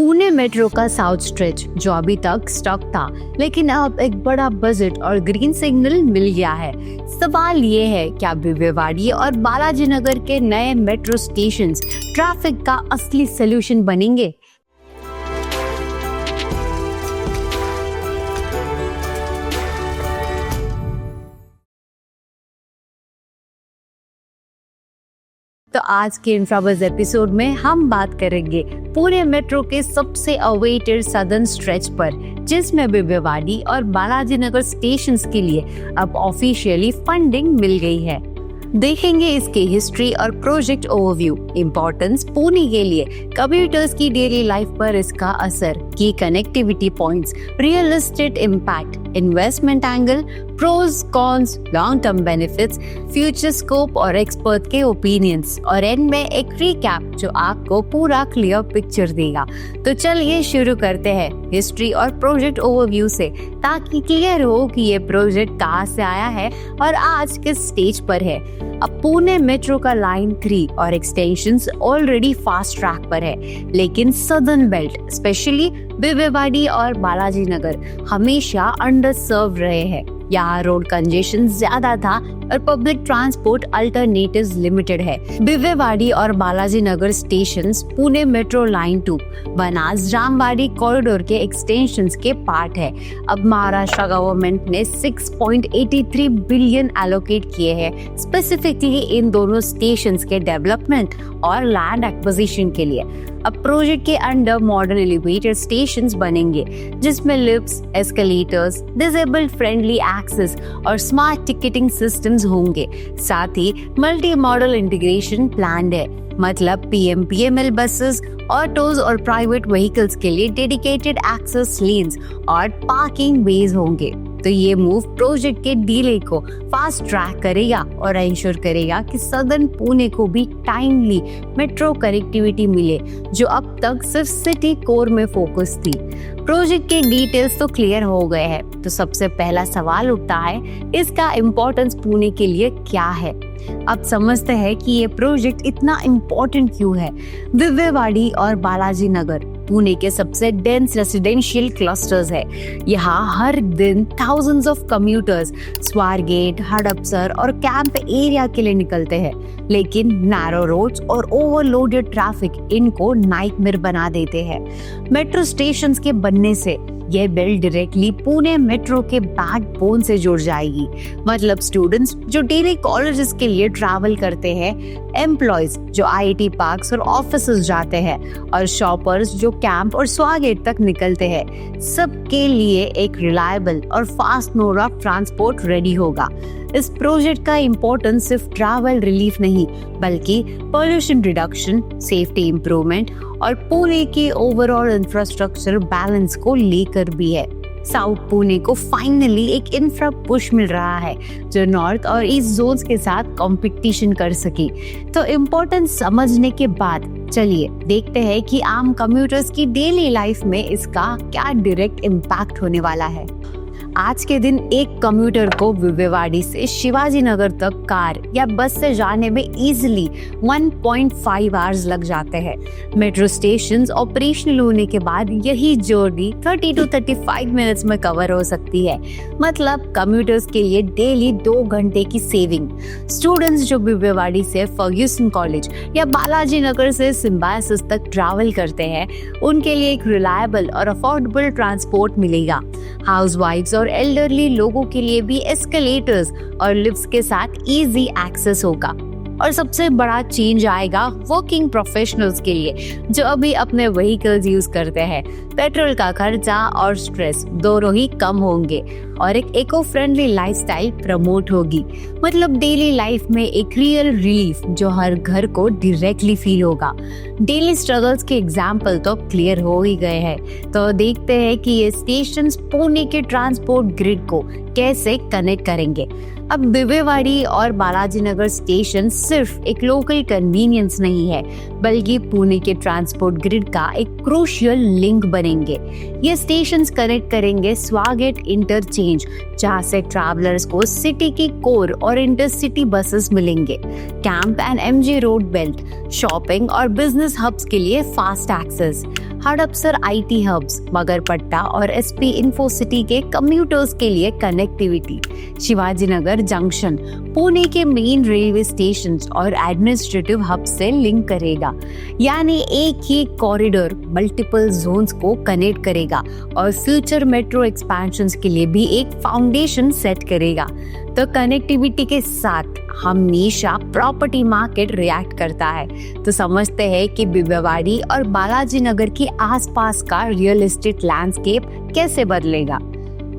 Pune metro का south stretch जो अभी तक स्टक था, लेकिन अब एक बड़ा बजट और ग्रीन सिग्नल मिल गया है। सवाल ये है, क्या बिवेवाड़ी और बालाजी नगर के नए मेट्रो स्टेशंस ट्रैफिक का असली सलूशन बनेंगे? तो आज के इंफ्राबज़ एपिसोड में हम बात करेंगे पुणे मेट्रो के सबसे अवेटेड सदर्न स्ट्रेच पर, जिसमें बिवेवाड़ी और बालाजी नगर स्टेशंस के लिए अब ऑफिशियली फंडिंग मिल गई है। देखेंगे इसकी हिस्ट्री और प्रोजेक्ट ओवरव्यू, इंपॉर्टेंस पुणे के लिए, कम्यूटर्स की डेली लाइफ पर इसका असर, की connectivity points, real estate impact, investment angle, pros cons, long term benefits, future scope और एक्सपर्ट के ओपिनियंस, और एंड में एक रिकैप जो आपको पूरा क्लियर पिक्चर देगा। तो चलिए शुरू करते हैं हिस्ट्री और प्रोजेक्ट ओवरव्यू से, ताकि क्लियर हो कि ये प्रोजेक्ट कहाँ से आया है और आज किस स्टेज पर है। अब पुणे मेट्रो का लाइन 3 और एक्सटेंशंस ऑलरेडी फास्ट ट्रैक पर है, लेकिन सदर्न बेल्ट स्पेशली बिवेवाड़ी और बालाजी नगर हमेशा अंडर सर्व रहे हैं। यहाँ रोड कंजेशन ज्यादा था और पब्लिक ट्रांसपोर्ट अल्टरनेटिव्स लिमिटेड है। बिवेवाड़ी और Balaji Nagar stations Pune metro line 2 बनास जामवाड़ी कॉरिडोर के एक्सटेंशंस के पार्ट है। अब महाराष्ट्र गवर्नमेंट ने 6.83 बिलियन एलोकेट किए हैं स्पेसिफिकली इन दोनों स्टेशंस के डेवलपमेंट और लैंड एक्विजिशन के लिए। अब प्रोजेक्ट के अंडर मॉडर्न एलिवेटेड स्टेशंस बनेंगे, जिसमें lifts, escalators, disabled friendly access और स्मार्ट टिकटिंग सिस्टम्स होंगे। साथ ही मल्टी मॉडल इंटीग्रेशन प्लान्ड है, मतलब PMPML बसेस, ऑटोज और प्राइवेट व्हीकल्स के लिए डेडिकेटेड एक्सेस लेन्स और पार्किंग बेज होंगे। तो ये मूव प्रोजेक्ट के डीले को फास्ट ट्रैक करेगा और इंश्योर करेगा कि सदर्न पुणे को भी टाइमली मेट्रो कनेक्टिविटी मिले, जो अब तक सिर्फ सिटी कोर में फोकस थी। प्रोजेक्ट के डिटेल्स तो क्लियर हो गए हैं, तो सबसे पहला सवाल उठता है, इसका इम्पोर्टेंस पुणे के लिए क्या है? अब समझते हैं कि ये प्रोजेक्ट इतना इम्पोर्टेंट क्यों है। बिवेवाड़ी और बालाजी नगर पुणे के सबसे डेंस रेसिडेंशियल क्लस्टर्स है। यहाँ हर दिन thousands of commuters Swargate, Hadapsar और कैंप एरिया के लिए निकलते हैं, लेकिन नैरो रोड्स और ओवरलोडेड ट्रैफिक इनको नाइटमेयर बना देते हैं। मेट्रो स्टेशंस के बनने से यह बेल्ट डायरेक्टली पुणे मेट्रो के बैकबोन से जुड़ जाएगी। मतलब स्टूडेंट्स जो डेली कॉलेजेस के लिए ट्रैवल करते हैं, एम्प्लॉयज जो IIT पार्क्स और ऑफिसेज जाते हैं, और शॉपर्स जो कैंप और स्वागेट तक निकलते हैं, सबके लिए एक रिलायबल और fast mode of transport ready होगा। इस प्रोजेक्ट का इम्पोर्टेंस सिर्फ ट्रैवल रिलीफ नहीं, बल्कि पोल्यूशन रिडक्शन, सेफ्टी इंप्रूवमेंट और पुणे के ओवरऑल इंफ्रास्ट्रक्चर बैलेंस को लेकर भी है। साउथ पुणे को फाइनली एक इंफ्रा पुश मिल रहा है, जो नॉर्थ और ईस्ट जोन्स के साथ कंपटीशन कर सके। तो इम्पोर्टेंस समझने के बाद चलिए देखते हैं कि आम कम्यूटर्स की डेली लाइफ में इसका क्या डायरेक्ट इम्पैक्ट होने वाला है। आज के दिन एक कम्यूटर को विवेवाड़ी से शिवाजी नगर तक कार या बस से जाने में इजीली 1.5 आवर्स लग जाते हैं। मेट्रो स्टेशंस ऑपरेशनल होने के बाद यही जर्नी 30 to 35 मिनट्स में कवर हो सकती है। मतलब कम्यूटर्स के लिए डेली 2 घंटे की सेविंग। स्टूडेंट्स जो विवेवाड़ी से फर्ग्यूसन कॉलेज या बालाजी नगर से सिम्बायोसिस तक ट्रैवल करते हैं, उनके लिए एक रिलायबल और अफोर्डेबल ट्रांसपोर्ट मिलेगा। हाउसवाइफ्स और एल्डरली लोगों के लिए भी एस्केलेटर्स और लिफ्ट्स के साथ इजी एक्सेस होगा। और सबसे बड़ा चेंज आएगा वर्किंग प्रोफेशनल्स के लिए, जो अभी अपने व्हीकल्स यूज करते हैं। पेट्रोल का खर्चा और स्ट्रेस दोनों ही कम होंगे और एक इको फ्रेंडली लाइफस्टाइल प्रमोट होगी। मतलब डेली लाइफ में एक रियल रिलीफ जो हर घर को डायरेक्टली फील होगा। डेली स्ट्रगल्स के एग्जाम्पल तो क्लियर हो ही गए हैं, तो देखते हैं कि ये स्टेशंस पुणे के ट्रांसपोर्ट ग्रिड को कैसे कनेक्ट करेंगे। अब बिवेवाड़ी और बालाजी नगर स्टेशन सिर्फ एक लोकल कन्वीनियंस नहीं है, बल्कि पुणे के ट्रांसपोर्ट ग्रिड का एक क्रूशियल लिंक बनेंगे। ये स्टेशंस कनेक्ट करेंगे स्वागेट इंटरचेंज, जहाँ से ट्रैवलर्स को सिटी की कोर और इंटरसिटी बसेस मिलेंगे। Camp and MG road belt, shopping और बिजनेस हब्स के लिए fast access. Hadapsar IT hubs, Magarpatta और SP इन्फोसिटी के कम्यूटर्स के लिए कनेक्टिविटी, शिवाजीनगर जंक्शन पुणे के मेन रेलवे स्टेशन और एडमिनिस्ट्रेटिव हब से लिंक करेगा। यानी एक ही कॉरिडोर मल्टीपल जोन्स को कनेक्ट करेगा और फ्यूचर मेट्रो एक्सपेंशंस के लिए भी एक फाउंडेशन सेट करेगा। तो कनेक्टिविटी के साथ हमेशा प्रॉपर्टी मार्केट रिएक्ट करता है। तो समझते हैं कि बिबवेवाड़ी और बालाजी नगर के आसपास का रियल एस्टेट लैंडस्केप कैसे बदलेगा।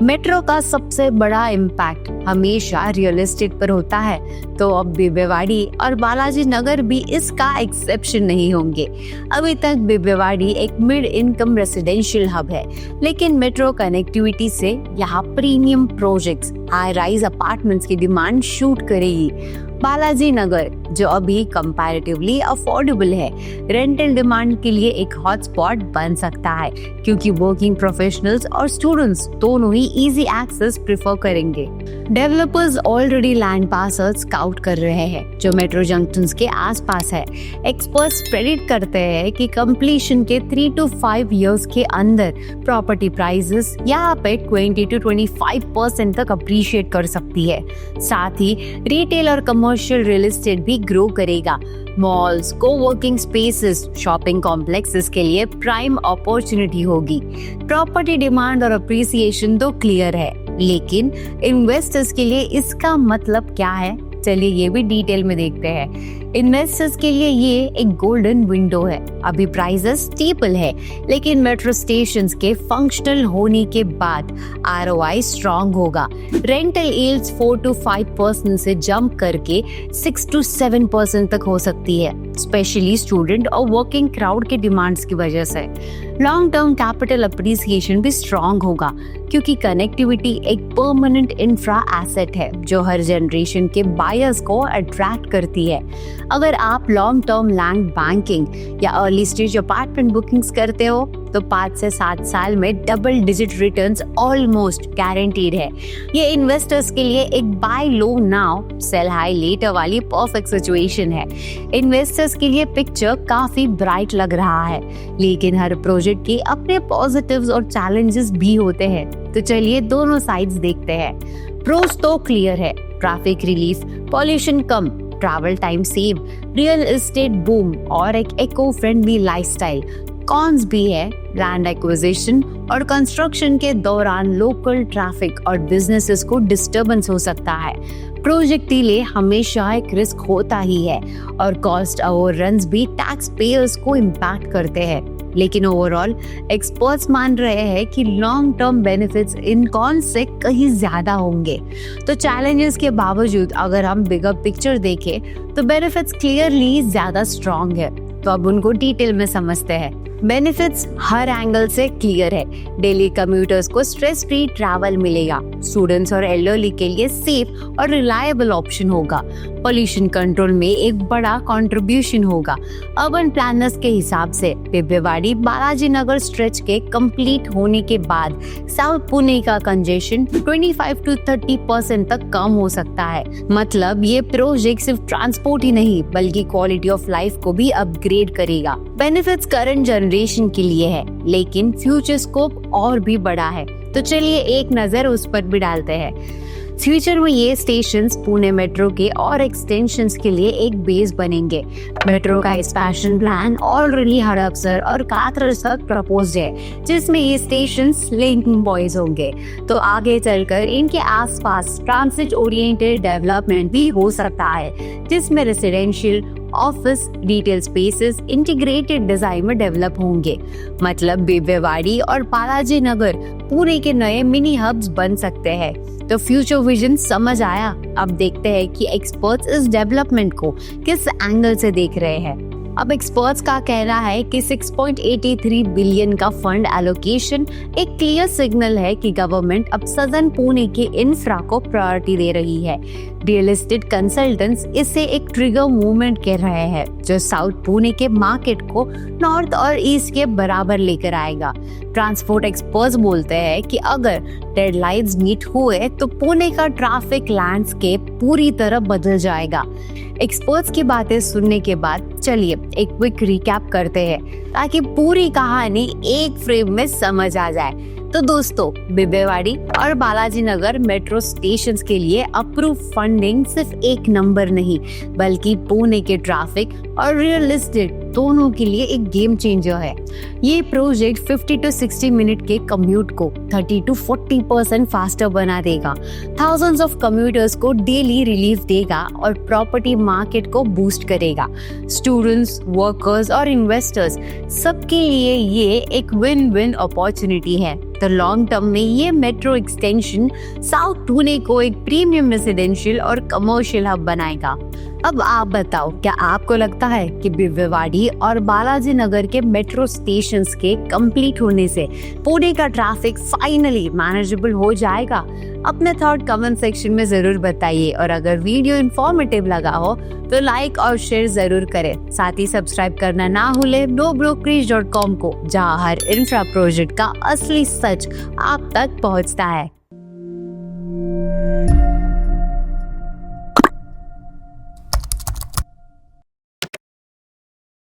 मेट्रो का सबसे बड़ा इम्पैक्ट हमेशा रियल एस्टेट पर होता है, तो अब बिबवेवाड़ी और बालाजी नगर भी इसका एक्सेप्शन नहीं होंगे। अभी तक बिबवेवाड़ी एक मिड इनकम रेसिडेंशियल हब है, लेकिन मेट्रो कनेक्टिविटी से यहाँ premium projects, high rise apartments की डिमांड शूट करेगी। बालाजी नगर जो अभी कंपैरेटिवली अफोर्डेबल है, रेंटल डिमांड के लिए एक हॉटस्पॉट बन सकता है, क्योंकि वर्किंग प्रोफेशनल्स और स्टूडेंट्स दोनों ही इजी एक्सेस प्रेफर करेंगे। Developers already land parcels scout कर रहे हैं जो मेट्रो जंक्शंस के आसपास है। एक्सपर्ट्स प्रेडिक्ट करते हैं कि कंप्लीशन के 3 to 5 इयर्स के अंदर प्रॉपर्टी प्राइसेस यहाँ पे 20 to 25% तक अप्रिशिएट कर सकती है। साथ ही रिटेल और कमर्शियल रियल एस्टेट भी ग्रो करेगा। Malls, coworking spaces, shopping complexes के लिए प्राइम अपॉर्चुनिटी होगी। प्रॉपर्टी डिमांड और अप्रिसिएशन तो क्लियर है, लेकिन इन्वेस्टर्स के लिए इसका मतलब क्या है, चलिए ये भी डिटेल में देखते हैं। इन्वेस्टर्स के लिए ये एक गोल्डन विंडो है। अभी प्राइसेस स्टेबल है, लेकिन मेट्रो स्टेशंस के फंक्शनल होने के बाद ROI स्ट्रॉन्ग होगा। रेंटल यील्ड्स 4 to 5% से जंप करके 6 to 7% तक हो सकती है, स्पेशली स्टूडेंट और वर्किंग क्राउड के डिमांड्स की वजह से। लॉन्ग टर्म कैपिटल अप्रिसिएशन भी स्ट्रॉन्ग होगा, क्योंकि कनेक्टिविटी एक परमानेंट इंफ्रा एसेट है जो हर जनरेशन के बायर्स को अट्रैक्ट करती है। अगर आप लॉन्ग टर्म लैंड बैंकिंग या अर्ली स्टेज अपार्टमेंट बुकिंग्स करते हो तो 5 से 7 साल में double digit returns almost guaranteed है। ये इन्वेस्टर्स के लिए एक बाय लो नाउ सेल हाई लेटर वाली परफेक्ट सिचुएशन है। इन्वेस्टर्स के लिए पिक्चर काफी ब्राइट लग रहा है, लेकिन हर प्रोजेक्ट के अपने पॉजिटिव्स और चैलेंजेस भी होते हैं। तो चलिए दोनों साइड्स देखते हैं। प्रोस तो क्लियर है, ट्रैफिक रिलीफ, पॉल्यूशन कम, travel time save, real estate boom और एक इको फ्रेंडली लाइफस्टाइल। कॉन्स भी है, लैंड एक्विजिशन और कंस्ट्रक्शन के दौरान लोकल ट्रैफिक और बिजनेसेस को डिस्टर्बेंस हो सकता है। प्रोजेक्ट डिले हमेशा एक रिस्क होता ही है और कॉस्ट ओवररन्स भी टैक्स पेयर्स को इम्पैक्ट करते हैं। लेकिन ओवरऑल एक्सपर्ट्स मान रहे हैं कि लॉन्ग टर्म बेनिफिट्स इन कॉन से कहीं ज्यादा होंगे। तो चैलेंजेस के बावजूद अगर हम बिगर पिक्चर देखें तो बेनिफिट्स क्लियरली ज्यादा स्ट्रॉन्ग है। तो अब उनको डिटेल में समझते हैं। बेनिफिट्स हर एंगल से क्लियर है। डेली कम्यूटर्स को स्ट्रेस फ्री ट्रैवल मिलेगा। स्टूडेंट्स और एल्डरली के लिए सेफ और रिलायबल ऑप्शन होगा। पॉल्यूशन कंट्रोल में एक बड़ा कंट्रीब्यूशन होगा। अर्बन प्लानर्स के हिसाब से बिबवेवाड़ी बालाजी नगर स्ट्रेच के कंप्लीट होने के बाद साउथ पुणे का कंजेशन 25 to 30% तक कम हो सकता है। मतलब ये प्रोजेक्ट सिर्फ ट्रांसपोर्ट ही नहीं बल्कि क्वालिटी ऑफ लाइफ को भी अपग्रेड करेगा। बेनिफिट्स करंट जनरेशन के लिए है, लेकिन फ्यूचर स्कोप और भी बड़ा है। तो चलिए एक नजर उस पर भी डालते हैं। फ्यूचर में ये स्टेशंस पुणे मेट्रो के और एक्सटेंशंस के लिए एक बेस बनेंगे। मेट्रो का एक्सपेंशन प्लान ऑलरेडी हड़पसर और कात्रज तक प्रपोज्ड है, जिसमें ये स्टेशंस लिंकिंग पॉइंट्स होंगे। तो आगे चलकर इनके आसपास ट्रांसिट ओरिएंटेड डेवलपमेंट भी हो सकता है, जिसमें residential, office, retail spaces integrated design में डेवलप होंगे। मतलब बिबवेवाड़ी और बालाजी नगर पुणे के नए मिनी हब्स बन सकते हैं। तो फ्यूचर विजन समझ आया। अब देखते हैं कि एक्सपर्ट्स इस डेवलपमेंट को किस एंगल से देख रहे हैं। अब एक्सपर्ट्स का कहना है कि 6.83 बिलियन का फंड एलोकेशन एक क्लियर सिग्नल है कि गवर्नमेंट अब सदर्न पुणे के इंफ्रा को प्रायोरिटी दे रही है। रियल एस्टेट कंसल्टेंट्स इसे एक ट्रिगर मूवमेंट कह रहे हैं, जो साउथ पुणे के मार्केट को नॉर्थ और ईस्ट के बराबर लेकर आएगा। ट्रांसपोर्ट एक्सपर्ट्स बोलते हैं कि अगर डेडलाइंस मीट हुए तो पुणे का ट्रैफिक लैंडस्केप पूरी तरह बदल जाएगा। एक्सपर्ट्स की बातें सुनने के बाद चलिए एक क्विक रिकैप करते हैं ताकि पूरी कहानी एक फ्रेम में समझ आ जाए। तो दोस्तों, बिबवेवाड़ी और बालाजी नगर मेट्रो स्टेशंस के लिए अप्रूव फंडिंग सिर्फ एक नंबर नहीं बल्कि पुणे के ट्रैफिक और रियल एस्टेट दोनों के लिए एक गेम चेंजर है। ये प्रोजेक्ट 50 to 60 मिनट के कम्यूट को 30 to 40% फास्टर बना देगा, थाउजेंड्स ऑफ कम्यूटर्स को डेली रिलीफ देगा और प्रॉपर्टी मार्केट को बूस्ट करेगा। स्टूडेंट्स, वर्कर्स और इन्वेस्टर्स सबके लिए ये एक विन विन अपॉर्चुनिटी है। तो लॉन्ग टर्म में ये मेट्रो एक्सटेंशन साउथ पुणे को एक प्रीमियम रेसिडेंशियल और कमर्शियल हब बनाएगा। अब आप बताओ, क्या आपको लगता है कि बिबवेवाड़ी और बालाजी नगर के मेट्रो स्टेशंस के कंप्लीट होने से पुणे का ट्रैफिक फाइनली मैनेजेबल हो जाएगा? अपने थॉट कमेंट सेक्शन में जरूर बताइए और अगर वीडियो इंफॉर्मेटिव लगा हो तो लाइक और शेयर जरूर करें। साथ ही सब्सक्राइब करना ना भूले nobrokerage.com को, जहां हर इंफ्रा प्रोजेक्ट का असली सच आप तक पहुंचता है।